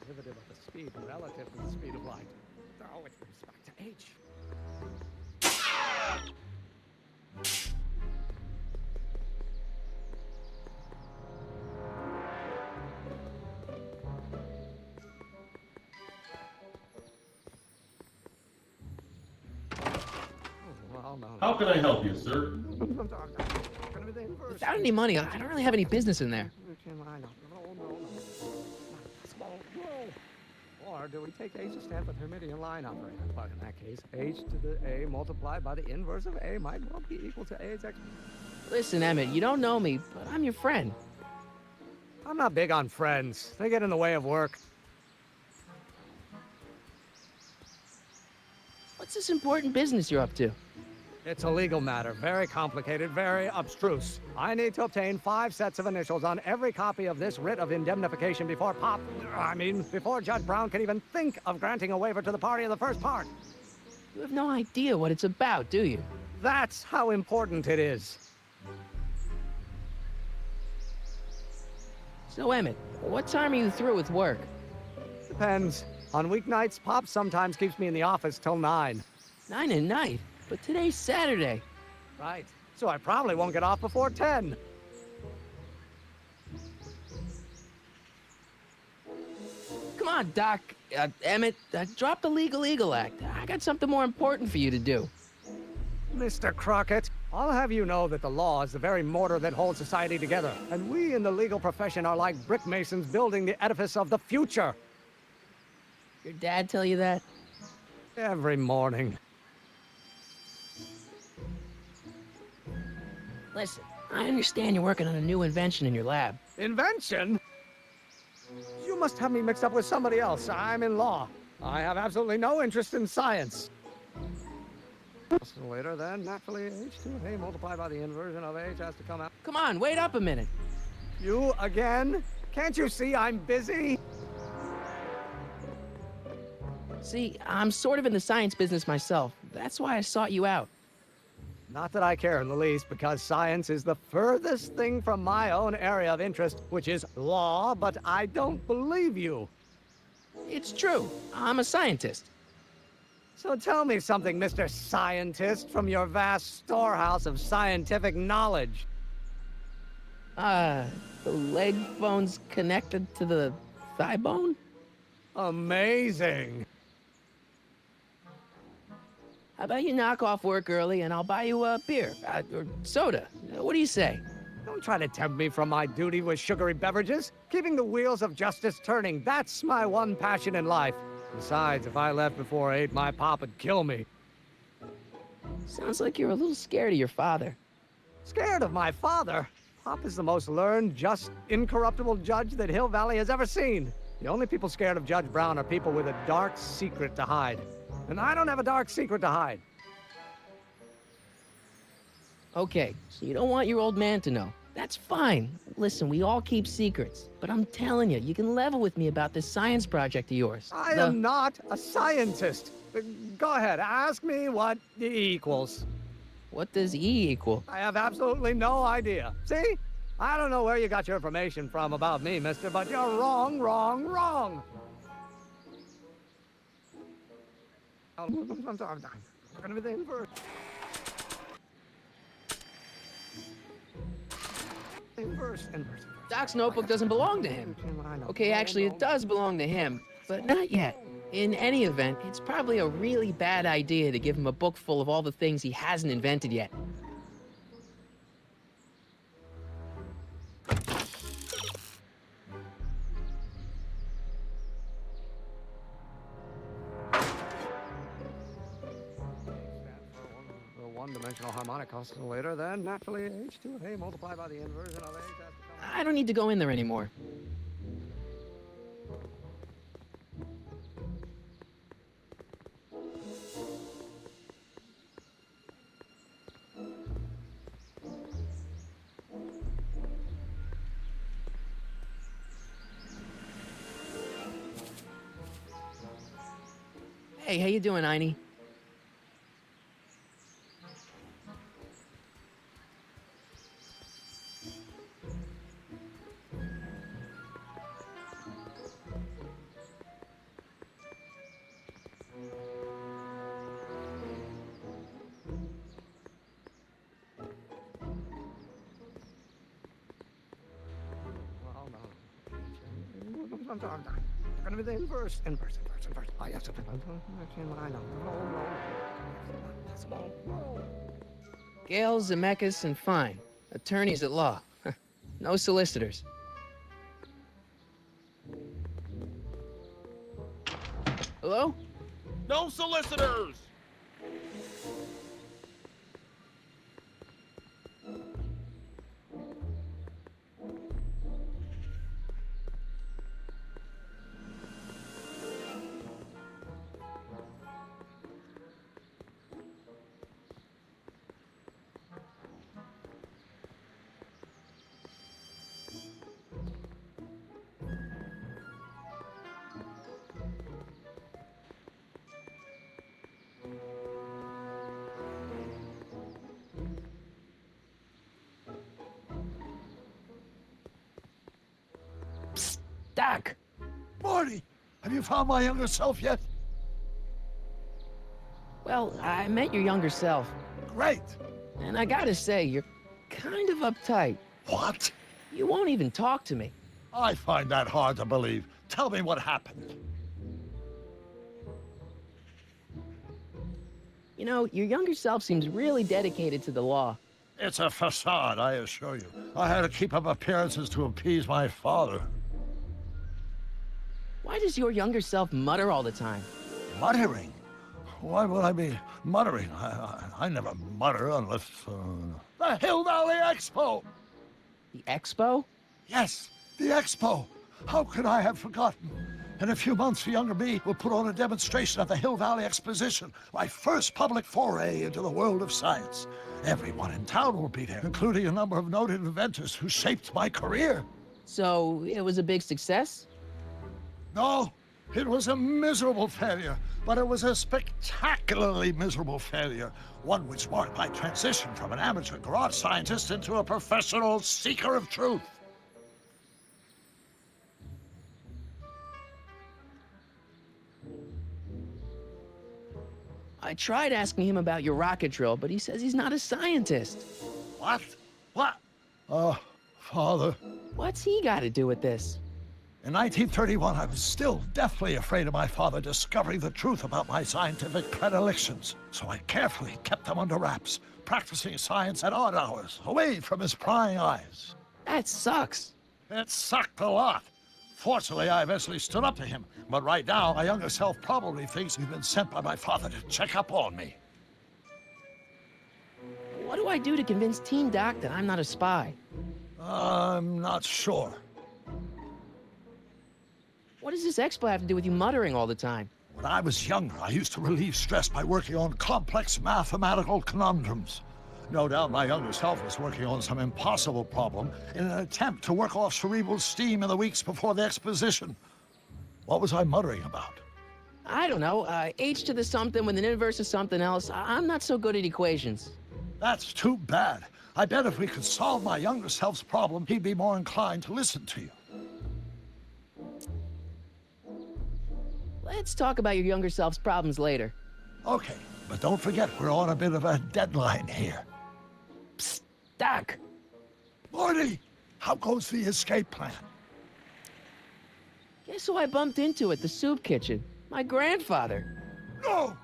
Derivative of the speed relative to the speed of light. Oh, it's How can I help you, sir? Without any money, I don't really have any business in there. Or do we take h to stand for the Hermitian line operator? Well, in that case, h to the a multiplied by the inverse of a might well be equal to a's x. Listen, Emmett, you don't know me, but I'm your friend. I'm not big on friends. They get in the way of work. What's this important business you're up to? It's a legal matter, very complicated, very abstruse. I need to obtain 5 sets of initials on every copy of this writ of indemnification before before Judge Brown can even think of granting a waiver to the party in the first part. You have no idea what it's about, do you? That's how important it is. So, Emmett, what time are you through with work? Depends. On weeknights, Pop sometimes keeps me in the office till 9. 9 at night? But today's Saturday. Right. So I probably won't get off before 10. Come on, Doc. Emmett, drop the Legal Eagle Act. I got something more important for you to do. Mr. Crockett, I'll have you know that the law is the very mortar that holds society together, and we in the legal profession are like brick masons building the edifice of the future. Your dad tell you that? Every morning. Listen, I understand you're working on a new invention in your lab. Invention? You must have me mixed up with somebody else. I'm in law. I have absolutely no interest in science. Later, then, naturally, h2a multiplied by the inversion of h has to come out. Come on, wait up a minute. You again? Can't you see I'm busy? See, I'm sort of in the science business myself. That's why I sought you out. Not that I care in the least, because science is the furthest thing from my own area of interest, which is law, but I don't believe you. It's true. I'm a scientist. So tell me something, Mr. Scientist, from your vast storehouse of scientific knowledge. The leg bone's connected to the thigh bone? Amazing. How about you knock off work early and I'll buy you a beer, or soda. What do you say? Don't try to tempt me from my duty with sugary beverages. Keeping the wheels of justice turning, that's my one passion in life. Besides, if I left before 8, my pop would kill me. Sounds like you're a little scared of your father. Scared of my father? Pop is the most learned, just, incorruptible judge that Hill Valley has ever seen. The only people scared of Judge Brown are people with a dark secret to hide. And I don't have a dark secret to hide. Okay, so you don't want your old man to know. That's fine. Listen, we all keep secrets. But I'm telling you, you can level with me about this science project of yours. I am not a scientist. Go ahead, ask me what E equals. What does E equal? I have absolutely no idea. See? I don't know where you got your information from about me, mister, but you're wrong, wrong, wrong. Gonna be the inverse. Inverse. Doc's notebook doesn't belong to him. Okay, actually, it does belong to him, but not yet. In any event, it's probably a really bad idea to give him a book full of all the things he hasn't invented yet. One-dimensional harmonic oscillator, then naturally h2a multiplied by the inversion of h has to come. I don't need to go in there anymore. Hey, how you doing, Einie? Gonna be the inverse. I have to. I know. No. Small. Gale, Zemeckis, and Fine. Attorneys at law. No solicitors. Hello? No solicitors! Doc! Marty, have you found my younger self yet? Well, I met your younger self. Great. And I gotta say, you're kind of uptight. What? You won't even talk to me. I find that hard to believe. Tell me what happened. You know, your younger self seems really dedicated to the law. It's a facade, I assure you. I had to keep up appearances to appease my father. Why does your younger self mutter all the time? Muttering? Why would I be muttering? I never mutter unless... The Hill Valley Expo! The Expo? Yes, the Expo. How could I have forgotten? In a few months, the younger me will put on a demonstration at the Hill Valley Exposition, my first public foray into the world of science. Everyone in town will be there, including a number of noted inventors who shaped my career. So, it was a big success? No, it was a miserable failure, but it was a spectacularly miserable failure, one which marked my transition from an amateur garage scientist into a professional seeker of truth. I tried asking him about your rocket drill, but he says he's not a scientist. What? What? Father. What's he got to do with this? In 1931, I was still deathly afraid of my father discovering the truth about my scientific predilections, so I carefully kept them under wraps, practicing science at odd hours, away from his prying eyes. That sucks. It sucked a lot. Fortunately, I eventually stood up to him, but right now, my younger self probably thinks he's been sent by my father to check up on me. What do I do to convince Team Doc that I'm not a spy? I'm not sure. What does this expo have to do with you muttering all the time? When I was younger, I used to relieve stress by working on complex mathematical conundrums. No doubt my younger self was working on some impossible problem in an attempt to work off cerebral steam in the weeks before the exposition. What was I muttering about? I don't know. H to the something with an inverse of something else. I'm not so good at equations. That's too bad. I bet if we could solve my younger self's problem, he'd be more inclined to listen to you. Let's talk about your younger self's problems later. Okay, but don't forget we're on a bit of a deadline here. Psst, Doc. Marty, how goes the escape plan? Guess who I bumped into at the soup kitchen? My grandfather. No!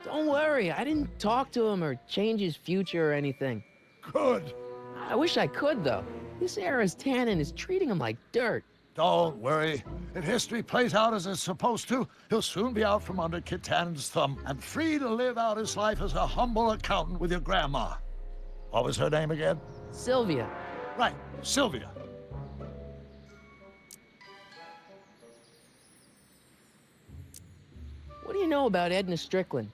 Don't worry, I didn't talk to him or change his future or anything. Good. I wish I could, though. This era's tannin is treating him like dirt. Don't worry. If history plays out as it's supposed to, he'll soon be out from under Kit Tannen's thumb and free to live out his life as a humble accountant with your grandma. What was her name again? Sylvia. Right, Sylvia. What do you know about Edna Strickland?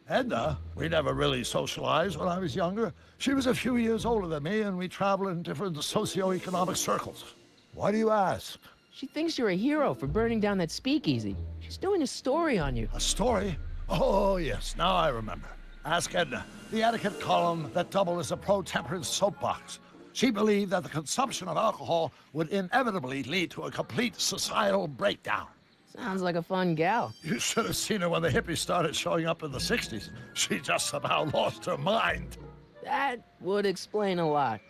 Edna? We never really socialized when I was younger. She was a few years older than me, and we traveled in different socioeconomic circles. Why do you ask? She thinks you're a hero for burning down that speakeasy. She's doing a story on you. A story? Oh, yes, now I remember. Ask Edna, the etiquette column that doubled as a pro-temperance soapbox. She believed that the consumption of alcohol would inevitably lead to a complete societal breakdown. Sounds like a fun gal. You should have seen her when the hippies started showing up in the 60s. She just about lost her mind. That would explain a lot.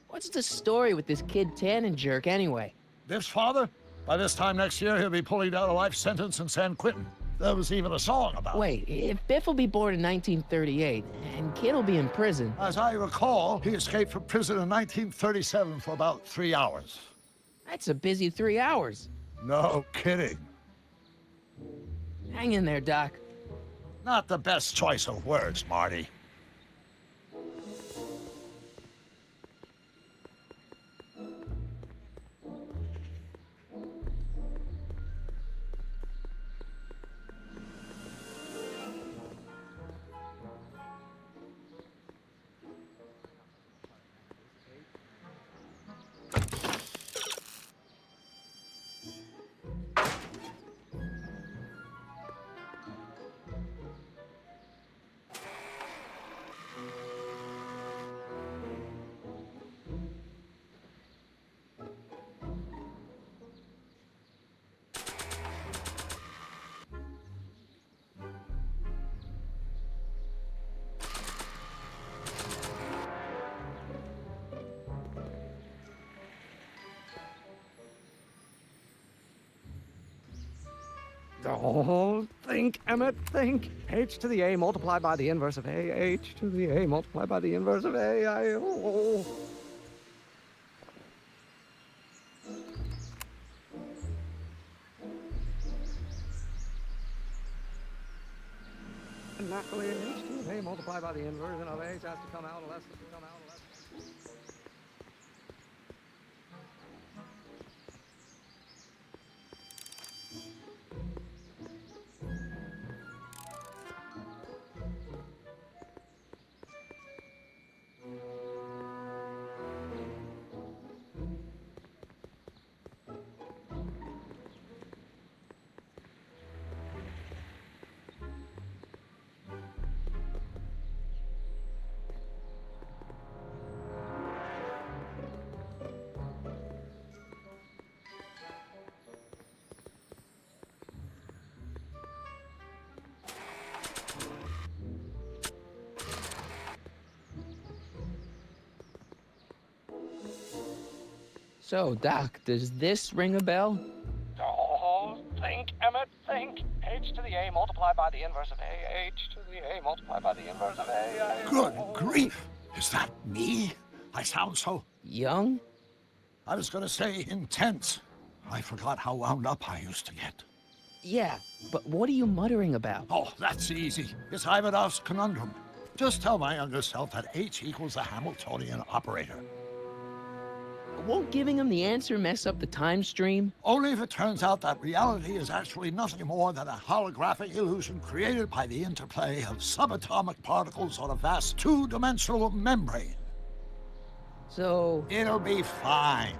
What's the story with this kid Tannen jerk anyway? This father? By this time next year, he'll be pulling down a life sentence in San Quentin. There was even a song about it. Wait, if Biff will be born in 1938, and Kid will be in prison... As I recall, he escaped from prison in 1937 for about 3 hours. That's a busy 3 hours. No kidding. Hang in there, Doc. Not the best choice of words, Marty. Oh, think, Emmett, think. H to the A multiplied by the inverse of A. H to the A multiplied by the inverse of A. Oh. And naturally, H to the A multiplied by the inversion of H has to come out less than come out less. So, Doc, does this ring a bell? Oh, think, Emmett, think. H to the A multiplied by the inverse of A. H to the A multiplied by the inverse of A. Good grief! Is that me? I sound so... Young? I was gonna say intense. I forgot how wound up I used to get. Yeah, but what are you muttering about? Oh, that's easy. It's Ivanov's conundrum. Just tell my younger self that H equals the Hamiltonian operator. Won't giving him the answer mess up the time stream? Only if it turns out that reality is actually nothing more than a holographic illusion created by the interplay of subatomic particles on a vast two-dimensional membrane. So... It'll be fine.